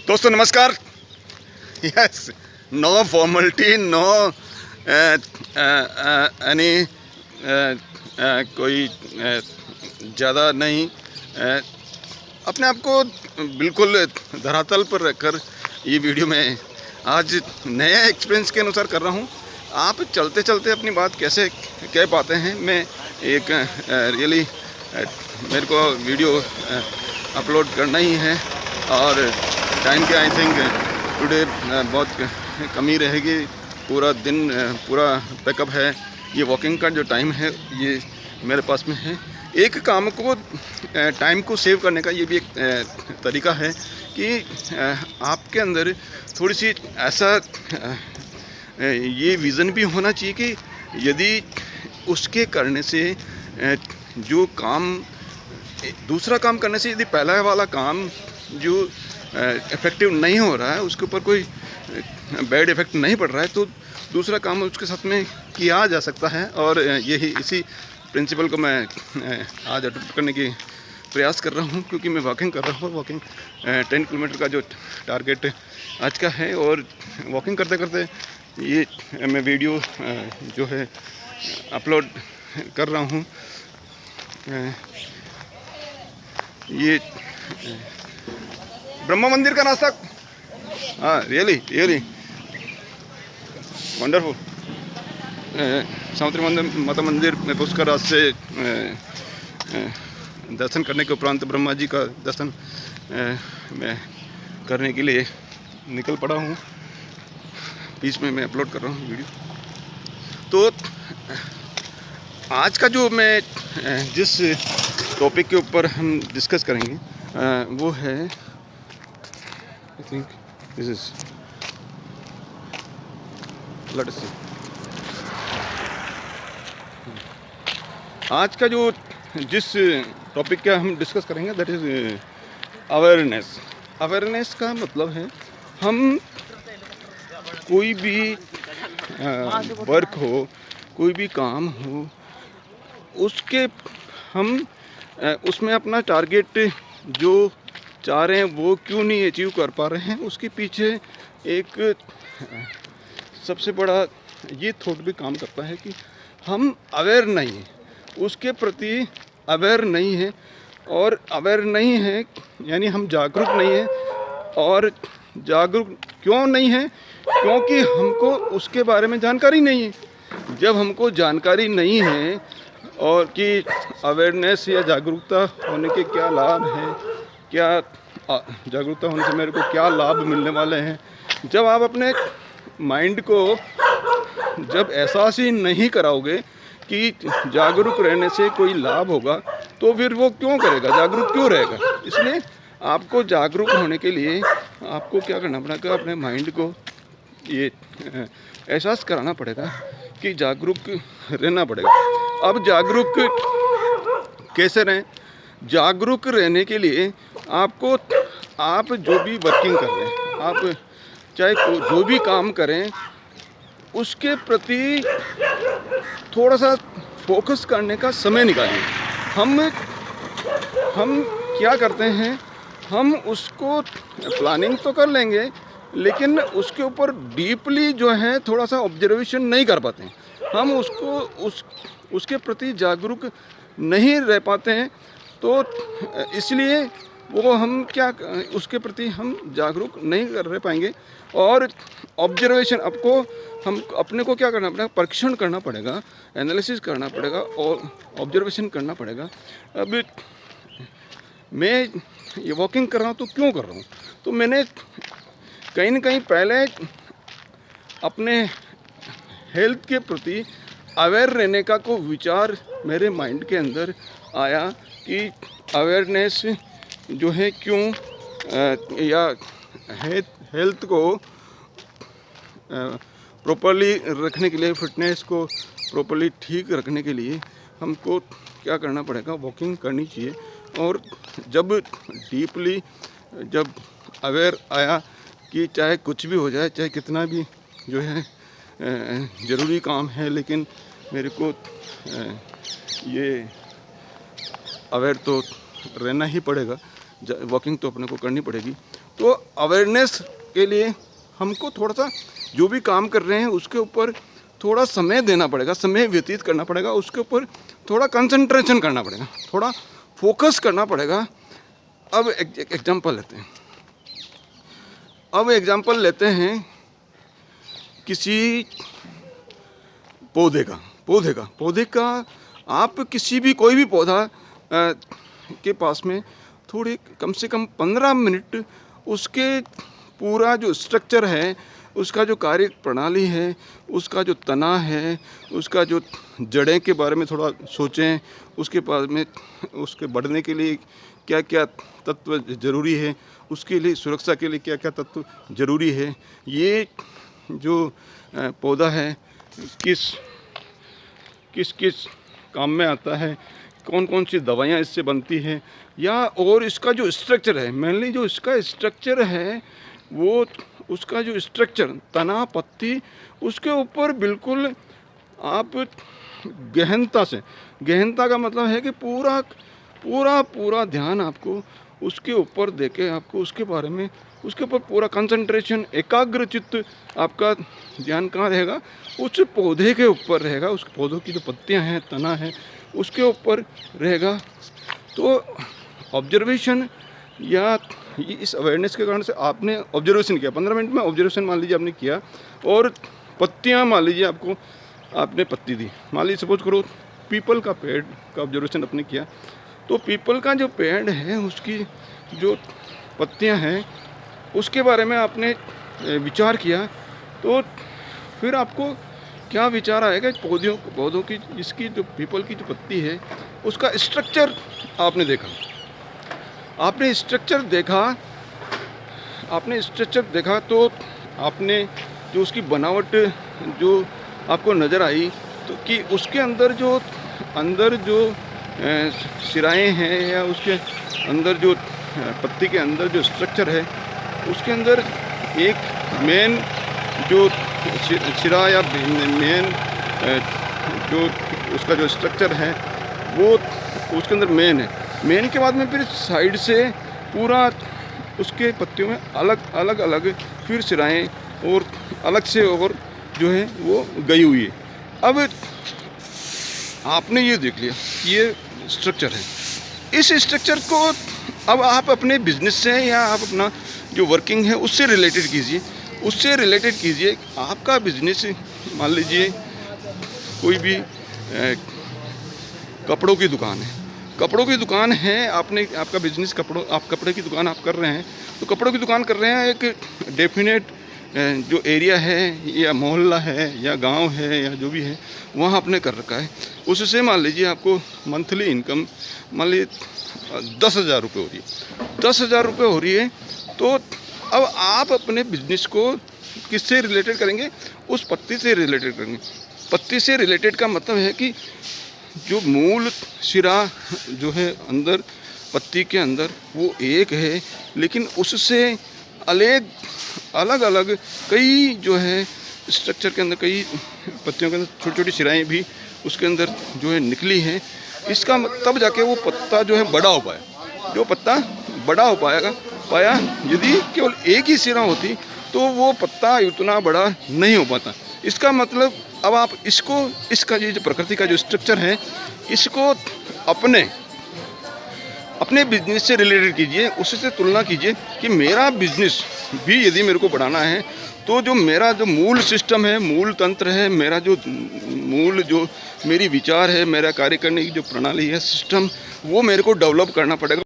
दोस्तों नमस्कार। Yes, no formality, no any कोई ज़्यादा नहीं, अपने आप को बिल्कुल धरातल पर रखकर ये वीडियो मैं आज नया एक्सपीरियंस के अनुसार कर रहा हूँ। आप चलते चलते अपनी बात कैसे कह पाते हैं, मैं एक रियली मेरे को वीडियो अपलोड करना ही है और टाइम के आई थिंक टुडे बहुत कमी रहेगी। पूरा दिन पूरा पैकअप है। ये वॉकिंग का जो टाइम है ये मेरे पास में है। एक काम को टाइम को सेव करने का ये भी एक तरीका है कि आपके अंदर थोड़ी सी ऐसा ये विज़न भी होना चाहिए कि यदि उसके करने से जो काम दूसरा काम करने से यदि पहला वाला काम जो इफ़ेक्टिव नहीं हो रहा है, उसके ऊपर कोई बैड इफ़ेक्ट नहीं पड़ रहा है, तो दूसरा काम उसके साथ में किया जा सकता है। और यही इसी प्रिंसिपल को मैं आज अडॉप्ट करने की प्रयास कर रहा हूँ, क्योंकि मैं वॉकिंग कर रहा हूँ। वॉकिंग 10 किलोमीटर का जो टारगेट आज का है, और वॉकिंग करते करते ये मैं वीडियो जो है अपलोड कर रहा हूँ। ये ब्रह्मा मंदिर का नाश्ता, हाँ रियली वंडरफुल। सावित्री माता मंदिर में पुष्कर राज से दर्शन करने के उपरांत ब्रह्मा जी का दर्शन मैं करने के लिए निकल पड़ा हूँ। बीच में मैं अपलोड कर रहा हूँ वीडियो। तो आज का जो मैं जिस टॉपिक के ऊपर हम डिस्कस करेंगे वो है, I think this is let's see. आज का जो जिस टॉपिक का हम डिस्कस करेंगे दैट इज अवेयरनेस। अवेयरनेस का मतलब है हम कोई भी वर्क हो, कोई भी काम हो, उसके हम उसमें अपना टारगेट जो चाह रहे हैं वो क्यों नहीं अचीव कर पा रहे हैं, उसके पीछे एक सबसे बड़ा ये थॉट भी काम करता है कि हम अवेयर नहीं हैं, उसके प्रति अवेयर नहीं है। और अवेयर नहीं है यानी हम जागरूक नहीं हैं। और जागरूक क्यों नहीं है? क्योंकि हमको उसके बारे में जानकारी नहीं है। जब हमको जानकारी नहीं है और कि अवेयरनेस या जागरूकता होने के क्या लाभ हैं, क्या जागरूकता होने से मेरे को क्या लाभ मिलने वाले हैं, जब आप अपने माइंड को जब एहसास ही नहीं कराओगे कि जागरूक रहने से कोई लाभ होगा, तो फिर वो क्यों करेगा, जागरूक क्यों रहेगा? इसलिए आपको जागरूक होने के लिए आपको क्या करना पड़ेगा, अपने माइंड को ये एहसास कराना पड़ेगा कि जागरूक रहना पड़ेगा। अब जागरूक कैसे रहें? जागरूक रहने के लिए आपको, आप जो भी वर्किंग कर रहे हैं, आप चाहे जो भी काम करें, उसके प्रति थोड़ा सा फोकस करने का समय निकालिए। हम क्या करते हैं, हम उसको प्लानिंग तो कर लेंगे, लेकिन उसके ऊपर डीपली जो है थोड़ा सा ऑब्जर्वेशन नहीं कर पाते हैं। हम उसके प्रति जागरूक नहीं रह पाते हैं। तो इसलिए वो हम क्या उसके प्रति हम जागरूक नहीं रह पाएंगे। और ऑब्जर्वेशन हम अपने को क्या करना पड़ेगा, परीक्षण करना पड़ेगा, एनालिसिस करना पड़ेगा और ऑब्जर्वेशन करना पड़ेगा। अब मैं ये वॉकिंग कर रहा हूँ तो क्यों कर रहा हूँ? तो मैंने कहीं ना कहीं पहले अपने हेल्थ के प्रति अवेयर रहने का को विचार मेरे माइंड के अंदर आया कि अवेयरनेस जो है क्यों या हेल्थ को प्रॉपरली रखने के लिए, फिटनेस को प्रॉपरली ठीक रखने के लिए हमको क्या करना पड़ेगा, वॉकिंग करनी चाहिए। और जब डीपली जब अवेयर आया कि चाहे कुछ भी हो जाए, चाहे कितना भी जो है ज़रूरी काम है, लेकिन मेरे को ये अवेयर तो रहना ही पड़ेगा, वॉकिंग तो अपने को करनी पड़ेगी। तो अवेयरनेस के लिए हमको थोड़ा सा जो भी काम कर रहे हैं उसके ऊपर थोड़ा समय देना पड़ेगा, समय व्यतीत करना पड़ेगा, उसके ऊपर थोड़ा कंसंट्रेशन करना पड़ेगा, थोड़ा फोकस करना पड़ेगा। अब एग्जांपल लेते हैं किसी पौधे का आप किसी भी कोई भी पौधा के पास में थोड़ी कम से कम 15 मिनट उसके पूरा जो स्ट्रक्चर है, उसका जो कार्य प्रणाली है, उसका जो तना है, उसका जो जड़ें के बारे में थोड़ा सोचें, उसके पास में उसके बढ़ने के लिए क्या क्या तत्व ज़रूरी है, उसके लिए सुरक्षा के लिए क्या क्या तत्व ज़रूरी है, ये जो पौधा है किस किस काम में आता है, कौन कौन सी दवाइयाँ इससे बनती हैं, या और इसका जो स्ट्रक्चर है, मेनली जो इसका स्ट्रक्चर है वो उसका जो स्ट्रक्चर तना पत्ती उसके ऊपर बिल्कुल आप गहनता का मतलब है कि पूरा ध्यान आपको उसके ऊपर देके आपको उसके बारे में उसके ऊपर पूरा कंसंट्रेशन एकाग्रचित्त आपका ध्यान कहाँ रहेगा, उस पौधे के ऊपर रहेगा, उस पौधों की जो पत्तियां हैं तना है उसके ऊपर रहेगा। तो ऑब्जर्वेशन या इस अवेयरनेस के कारण से आपने ऑब्जर्वेशन किया, 15 मिनट में ऑब्जर्वेशन मान लीजिए आपने किया, और पत्तियां मान लीजिए आपने पत्ती दी, मान लीजिए सपोज करो पीपल का पेड़ का ऑब्जर्वेशन आपने किया, तो पीपल का जो पेड़ है उसकी जो पत्तियां हैं उसके बारे में आपने विचार किया, तो फिर आपको क्या विचार आएगा, पौधों की इसकी जो पीपल की जो पत्ती है उसका स्ट्रक्चर आपने देखा, आपने स्ट्रक्चर देखा तो आपने जो उसकी बनावट जो आपको नज़र आई, तो कि उसके अंदर जो सिराएँ हैं या उसके अंदर जो पत्ती के अंदर जो स्ट्रक्चर है उसके अंदर एक मेन जो सिरा या मेन जो उसका जो स्ट्रक्चर है वो उसके अंदर मेन है। मेन के बाद में फिर साइड से पूरा उसके पत्तियों में अलग फिर सिराएँ और अलग से और जो है वो गई हुई है। अब आपने ये देख लिया ये स्ट्रक्चर है, इस स्ट्रक्चर को अब आप अपने बिजनेस से या आप अपना जो वर्किंग है उससे रिलेटेड कीजिए। आपका बिजनेस मान लीजिए कोई भी कपड़ों की दुकान है, आपका बिजनेस आप कपड़े की दुकान आप कर रहे हैं, तो कपड़ों की दुकान कर रहे हैं, एक डेफिनेट जो एरिया है या मोहल्ला है या गांव है या जो भी है वहाँ आपने कर रखा है, उससे मान लीजिए आपको मंथली इनकम मान लीजिए 10,000 रुपये हो रही है, 10,000 रुपये हो रही है। तो अब आप अपने बिजनेस को किससे रिलेटेड करेंगे, उस पत्ती से रिलेटेड करेंगे। पत्ती से रिलेटेड का मतलब है कि जो मूल सिरा जो है अंदर पत्ती के अंदर वो एक है, लेकिन उससे अलग कई जो है स्ट्रक्चर के अंदर कई पत्तियों के अंदर छोटी छोटी सिराएँ भी उसके अंदर जो है निकली हैं। इसका तब जाके वो पत्ता जो है बड़ा हो पाया, जो पत्ता बड़ा हो पाया यदि केवल एक ही सिरा होती तो वो पत्ता इतना बड़ा नहीं हो पाता। इसका मतलब अब आप इसका ये जो प्रकृति का जो स्ट्रक्चर है इसको अपने बिजनेस से रिलेटेड कीजिए, उससे तुलना कीजिए कि मेरा बिजनेस भी यदि मेरे को बढ़ाना है तो जो मेरा जो मूल सिस्टम है, मूल तंत्र है, मेरा जो मेरी विचार है, मेरा कार्य करने की जो प्रणाली है, सिस्टम, वो मेरे को डेवलप करना पड़ेगा।